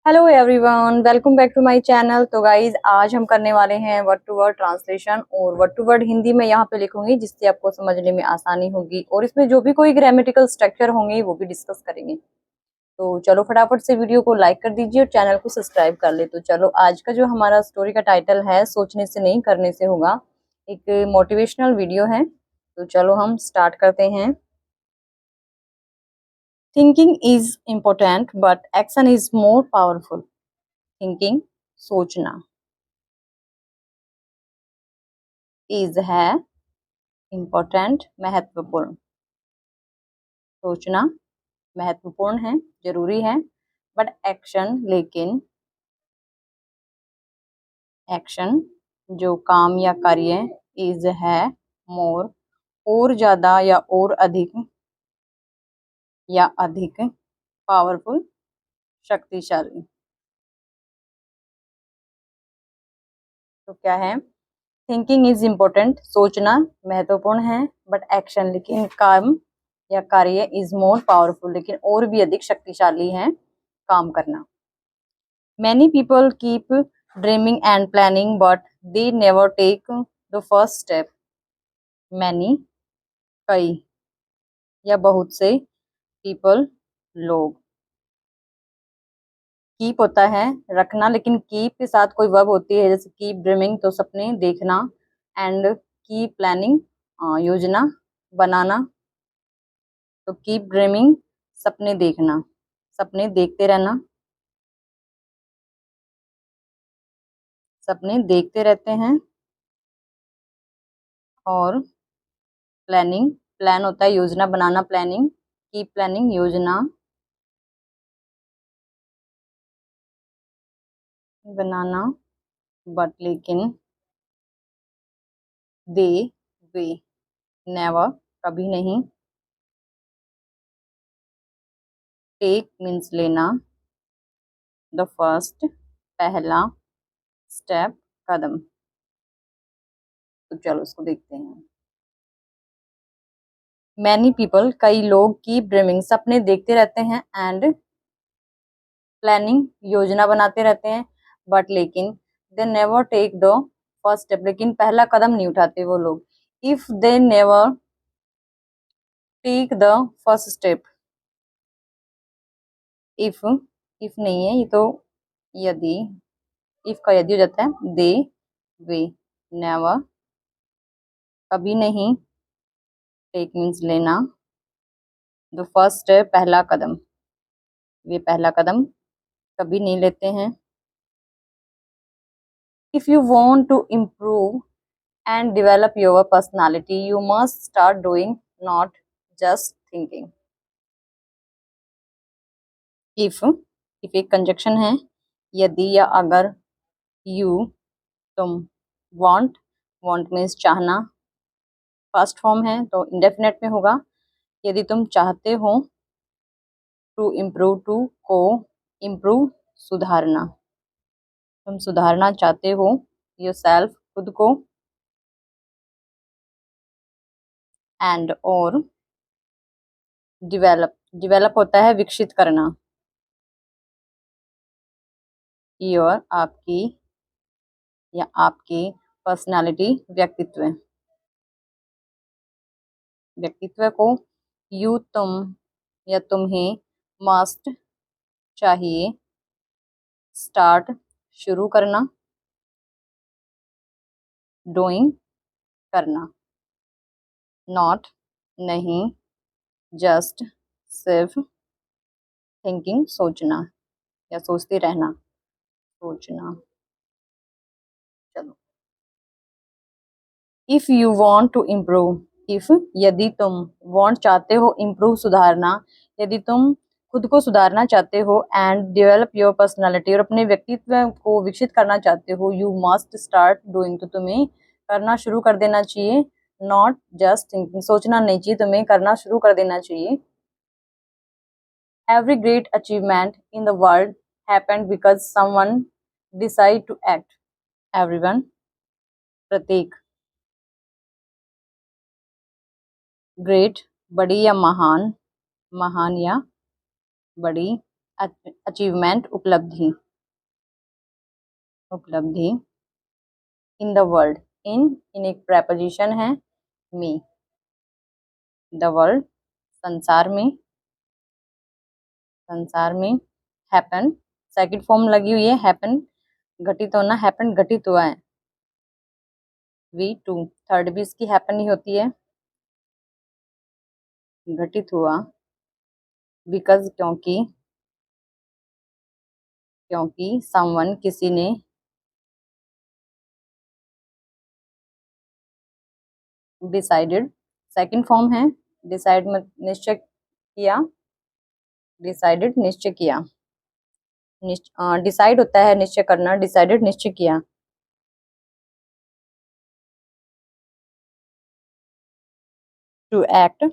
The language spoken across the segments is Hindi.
Hello everyone, welcome back to my channel. तो गाइज आज हम करने वाले हैं वर्ड टू वर्ड ट्रांसलेशन और वर्ड टू वर्ड हिंदी में यहाँ पे लिखूंगी जिससे आपको समझने में आसानी होगी और इसमें जो भी कोई ग्रामेटिकल स्ट्रक्चर होंगे वो भी डिस्कस करेंगे। तो चलो फटाफट से वीडियो को लाइक कर दीजिए और चैनल को सब्सक्राइब कर ले। तो चलो आज का जो हमारा स्टोरी का टाइटल है सोचने से नहीं करने से होगा, एक मोटिवेशनल वीडियो है। तो चलो हम स्टार्ट करते हैं। Thinking is important but action is more powerful. Thinking सोचना, इज है इम्पोर्टेंट महत्वपूर्ण, सोचना महत्वपूर्ण है जरूरी है, बट एक्शन लेकिन एक्शन जो काम या कार्य इज है मोर और ज्यादा या अधिक पावरफुल शक्तिशाली। तो क्या है? थिंकिंग इज इम्पोर्टेंट, सोचना महत्वपूर्ण है, बट एक्शन लेकिन काम या कार्य इज मोर पावरफुल लेकिन और भी अधिक शक्तिशाली है काम करना। Many people keep dreaming and planning but they never take the first step. Many कई या बहुत से, पीपल लोग, कीप होता है रखना लेकिन कीप के साथ कोई वर्ब होती है जैसे कीप ड्रीमिंग तो सपने देखना, एंड कीप प्लानिंग योजना बनाना। तो कीप ड्रीमिंग सपने देखना, सपने देखते रहना, सपने देखते रहते हैं। और प्लानिंग, प्लान होता है योजना बनाना, प्लानिंग, कीप प्लानिंग योजना बनाना, बट लेकिन दे वे नेवर कभी नहीं, टेक मीन्स लेना, द फर्स्ट पहला, स्टेप कदम। तो चलो उसको देखते हैं। मैनी पीपल कई लोग कीप ड्रीमिंग सपने देखते रहते हैं, एंड प्लानिंग योजना बनाते रहते हैं, बट लेकिन they never take the first step लेकिन पहला कदम नहीं उठाते वो लोग। If they never take the first step, if if नहीं है ये तो यदि, इफ का यदि हो जाता है, दे वे नेवर कभी नहीं, टेक मीन्स लेना, द फर्स्ट स्टेप पहला कदम, वे पहला कदम कभी नहीं लेते हैं। If you want to improve and develop your personality, you must start doing, not just thinking. If एक कंजक्शन है, यदि या अगर, you तुम, want मीन्स चाहना, फर्स्ट फॉर्म है तो इंडेफिनेट में होगा। यदि तुम चाहते हो, टू इम्प्रूव, टू को इम्प्रूव सुधारना, तुम सुधारना चाहते हो योरसेल्फ खुद को, एंड और डेवलप होता है विकसित करना, योर आपकी या आपके, पर्सनालिटी व्यक्तित्व को, यू तुम या तुम्हें, मस्ट चाहिए, स्टार्ट शुरू करना, डूइंग करना, नॉट नहीं, जस्ट सिर्फ, थिंकिंग सोचना या सोचते रहना, सोचना। चलो, if you want to improve, if यदि तुम, वांट चाहते हो, इम्प्रूव सुधारना, यदि तुम खुद को सुधारना चाहते हो, एंड डेवलप योर पर्सनालिटी और अपने व्यक्तित्व को विकसित करना चाहते हो, यू मस्ट स्टार्ट डूइंग तो तुम्हें करना शुरू कर देना चाहिए, नॉट जस्ट थिंकिंग सोचना नहीं चाहिए, तुम्हें करना शुरू कर देना चाहिए। Every great achievement in the world happened because someone decide to act. Everyone प्रत्येक, ग्रेट बड़ी या महान, महान या बड़ी, अचीवमेंट, उपलब्धि, उपलब्धि। इन द वर्ल्ड, इन एक प्रेपोजिशन है, में, द वर्ल्ड, संसार में, संसार में। हैपन, सेकंड फॉर्म लगी हुई है, हैपन घटित होना, हैपन घटित हुआ है। वी टू, थर्ड भी इसकी हैपन ही होती है, घटित हुआ। बिकॉज, क्योंकि, क्योंकि समवन, किसी ने, डिसाइडेड, सेकंड फॉर्म है, डिसाइड में निश्चय किया, डिसाइडेड निश्चय किया, डिसाइड होता है निश्चय करना, डिसाइडेड निश्चय किया। टू एक्ट,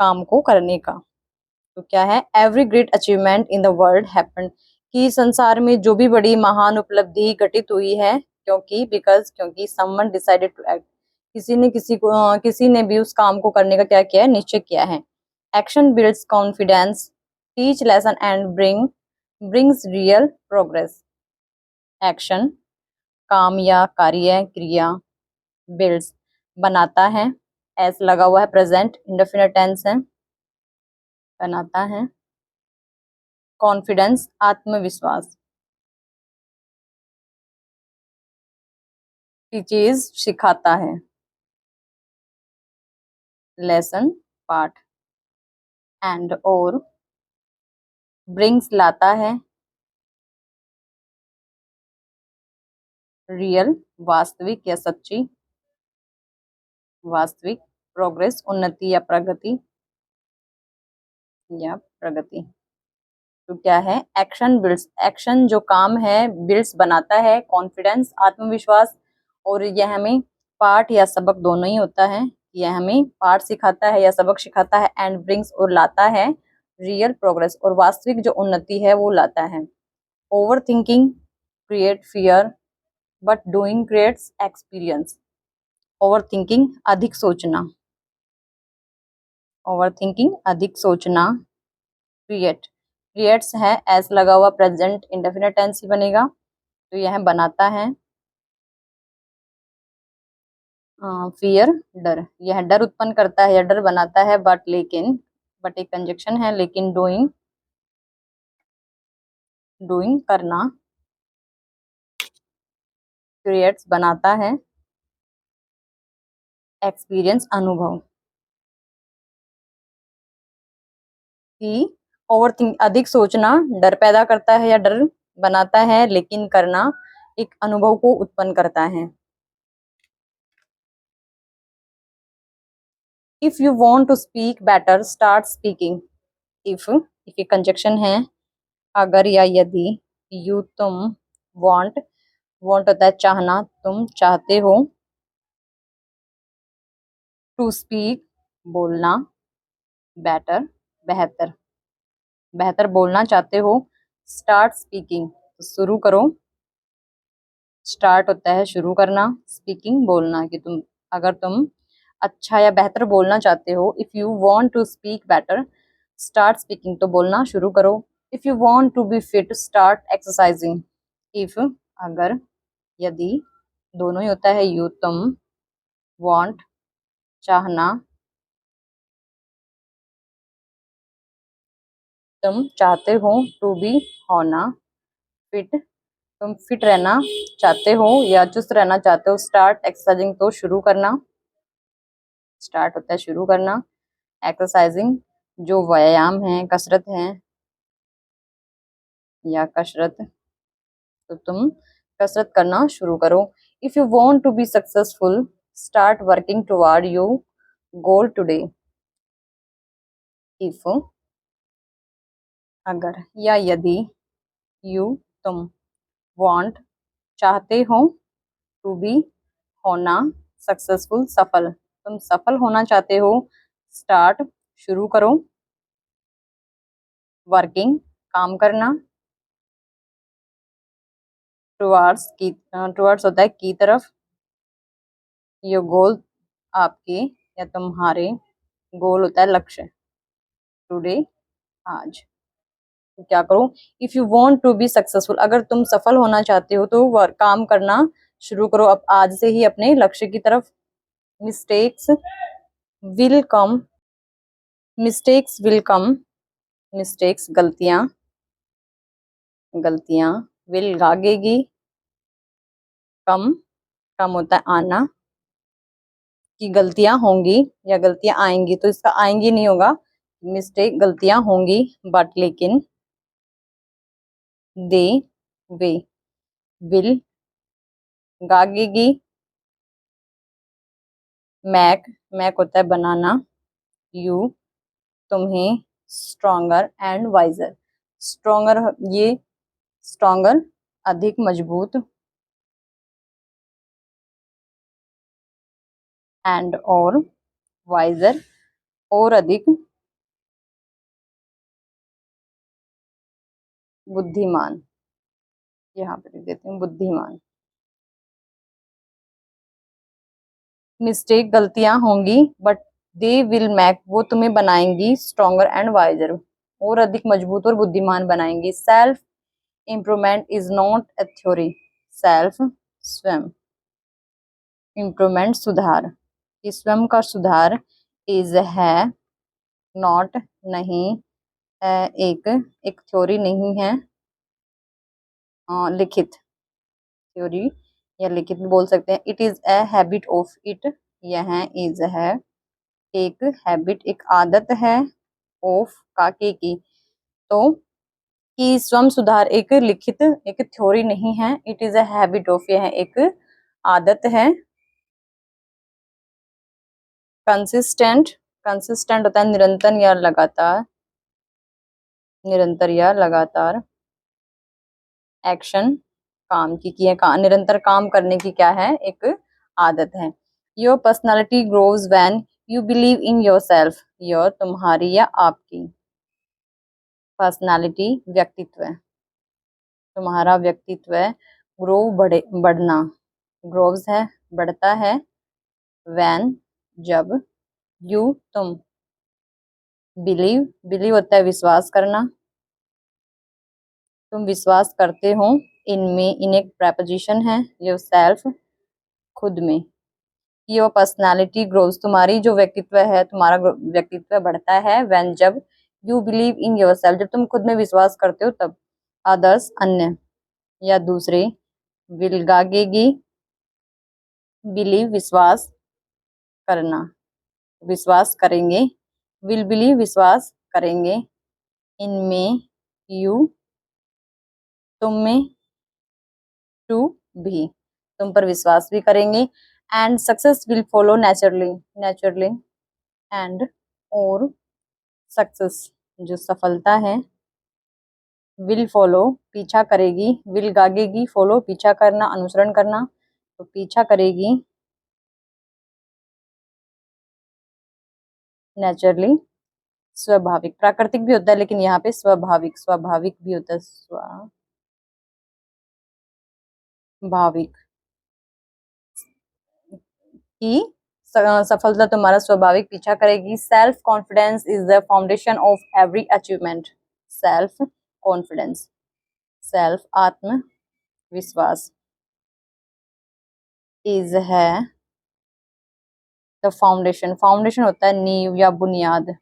काम को करने का। तो क्या है, every great achievement in the world happen, कि संसार में जो भी बड़ी महान उपलब्धि घटित हुई है, क्योंकि, बिकॉज, क्योंकि समवन डिसाइडेड टू एक्ट, किसी ने किसी को किसी ने भी उस काम को करने का क्या किया है, निश्चय किया है। Action builds confidence, teach lesson and brings real progress. Action, काम या कार्य, क्रिया, बिल्ड्स, बनाता है, एस लगा हुआ है, प्रेजेंट इंडेफिनिट टेंस है, बनाता है। कॉन्फिडेंस, आत्मविश्वास। टीचेज, सिखाता है। लेसन, पाठ। एंड, और। ब्रिंग्स, लाता है। रियल, वास्तविक या सच्ची, वास्तविक। प्रोग्रेस, उन्नति या प्रगति, या प्रगति। तो क्या है, एक्शन बिल्ड्स, एक्शन जो काम है, बिल्ड्स बनाता है, कॉन्फिडेंस आत्मविश्वास, और यह हमें पाठ या सबक दोनों ही होता है, यह हमें पाठ सिखाता है या सबक सिखाता है, एंड ब्रिंग्स, और लाता है, रियल प्रोग्रेस, और वास्तविक जो उन्नति है वो लाता है। Over thinking create fear, but doing creates experience. Over thinking, अधिक सोचना, ओवर थिंकिंग अधिक सोचना। क्रिएट, क्रिएट्स है, एस लगा हुआ, प्रेजेंट इंडेफिनिट टेंस ही बनेगा, तो यह बनाता है। फियर, डर, यह डर उत्पन्न करता है या डर बनाता है, बट लेकिन, बट एक कंजक्शन है, लेकिन डूइंग, डूइंग करना, क्रिएट्स बनाता है, एक्सपीरियंस अनुभव। कि ओवर थिंक, अधिक सोचना डर पैदा करता है या डर बनाता है, लेकिन करना एक अनुभव को उत्पन्न करता है। If you want to speak better, start speaking. If ये कंजक्शन है, अगर या यदि। यू, तुम। वांट, वांट होता है चाहना, तुम चाहते हो। टू स्पीक, बोलना। बेटर, बेहतर, बेहतर बोलना चाहते हो। स्टार्ट स्पीकिंग, शुरू करो। स्टार्ट होता है शुरू करना, स्पीकिंग बोलना, कि तुम, अगर तुम अच्छा या बेहतर बोलना चाहते हो। If you want to speak better, start speaking, तो बोलना शुरू करो। If you want to be fit, start exercising. If, अगर, यदि, दोनों ही होता है, यू, तुम। वांट, चाहना, तुम चाहते हो। टू बी, होना। फिट, तुम फिट रहना चाहते हो या चुस्त रहना चाहते हो। स्टार्ट एक्सरसाइजिंग, तो शुरू करना। स्टार्ट होता है शुरू करना। एक्सरसाइजिंग, जो व्यायाम है, कसरत है, या कसरत, तो तुम कसरत करना शुरू करो। If you want to be successful, start working toward your goal today. If, अगर या यदि। यू, तुम। वांट, चाहते हो। टू बी, होना। सक्सेसफुल, सफल, तुम सफल होना चाहते हो। स्टार्ट, शुरू करो। वर्किंग, काम करना। टुवर्ड्स, की, टुवर्ड्स होता है की तरफ। योर गोल, आपके या तुम्हारे। गोल होता है लक्ष्य। टुडे, आज। तो क्या करो, if you want to be successful, अगर तुम सफल होना चाहते हो तो काम करना शुरू करो अब आज से ही अपने लक्ष्य की तरफ। Mistakes will come, mistakes will come, mistakes गलतियां, गलतियां, विल लागेगी, कम, कम होता है आना, कि गलतियां होंगी या गलतियां आएंगी, तो इसका आएंगी नहीं होगा, मिस्टेक गलतियां होंगी, बट लेकिन, दे, वे, विल, गागेगी, मैक, मैक होता है बनाना, यू, तुम्हें, स्ट्रॉन्गर एंड वाइजर, स्ट्रॉन्गर, ये स्ट्रॉन्गर अधिक मजबूत, एंड और, वाइजर और अधिक बुद्धिमान, यहाँ पे लिख देती हूँ बुद्धिमान। मिस्टेक गलतियां होंगी, बट दे विल मैक, वो तुम्हें बनाएंगी, स्ट्रॉन्गर एंड वाइजर, और अधिक मजबूत और बुद्धिमान बनाएंगी। Self improvement is not a theory, self स्वयं, इम्प्रूवमेंट सुधार, कि स्वयं का सुधार, इज है, नॉट नहीं, एक, एक थ्योरी नहीं है, लिखित, थ्योरी या लिखित भी बोल सकते हैं। It is a habit of, it, यह इज है, एक हैबिट, एक आदत है, ऑफ, काके की, तो कि स्वयं सुधार एक लिखित, एक थ्योरी नहीं है, it is a habit of, यह एक आदत है। कंसिस्टेंट, कंसिस्टेंट होता है निरंतर या लगातार, निरंतर या लगातार। एक्शन, काम की है, निरंतर काम करने की क्या है, एक आदत है। Your personality grows when you believe in your self, your तुम्हारी या आपकी, पर्सनैलिटी व्यक्तित्व, तुम्हारा व्यक्तित्व, ग्रो बढ़ना, ग्रोव्स है बढ़ता है, व्हेन जब, यू तुम, बिलीव, बिलीव होता है विश्वास करना, तुम विश्वास करते हो, इनमें, इन एक प्रेपोजिशन है, योर सेल्फ खुद में। योर पर्सनैलिटी ग्रोव्स, तुम्हारी जो व्यक्तित्व है, तुम्हारा व्यक्तित्व बढ़ता है, व्हेन जब, you believe in your self, जब तुम खुद में विश्वास करते हो तब। अदर्स अन्य या दूसरे, विल गागेगी, बिलीव विश्वास करना, विश्वास करेंगे, विल बिलीव विश्वास करेंगे, इनमें, यू तुम में, टू भी तुम पर विश्वास भी करेंगे, and success will follow naturally, naturally, and और सक्सेस जो सफलता है, विल फॉलो पीछा करेगी, विल गागेगी, फॉलो पीछा करना, अनुसरण करना, तो पीछा करेगी, नेचुरली स्वाभाविक, प्राकृतिक भी होता है लेकिन यहाँ पे स्वाभाविक, स्वाभाविक भी होता है, स्वाभाविक, की सफलता तुम्हारा स्वाभाविक पीछा करेगी। Self confidence is the foundation of every achievement, self confidence, self आत्म विश्वास, इज है द फाउंडेशन, फाउंडेशन होता है नींव या बुनियाद,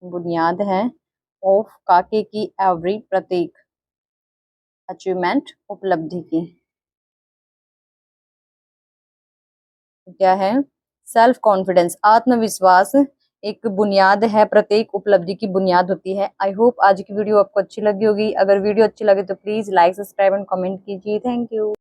बुनियाद है, ऑफ काके की, एवरी प्रत्येक, अचीवमेंट उपलब्धि की, क्या है, सेल्फ कॉन्फिडेंस आत्मविश्वास एक बुनियाद है, प्रत्येक उपलब्धि की बुनियाद होती है। आई होप आज की वीडियो आपको अच्छी लगी होगी, अगर वीडियो अच्छी लगे तो please like, subscribe and comment कीजिए। Thank you.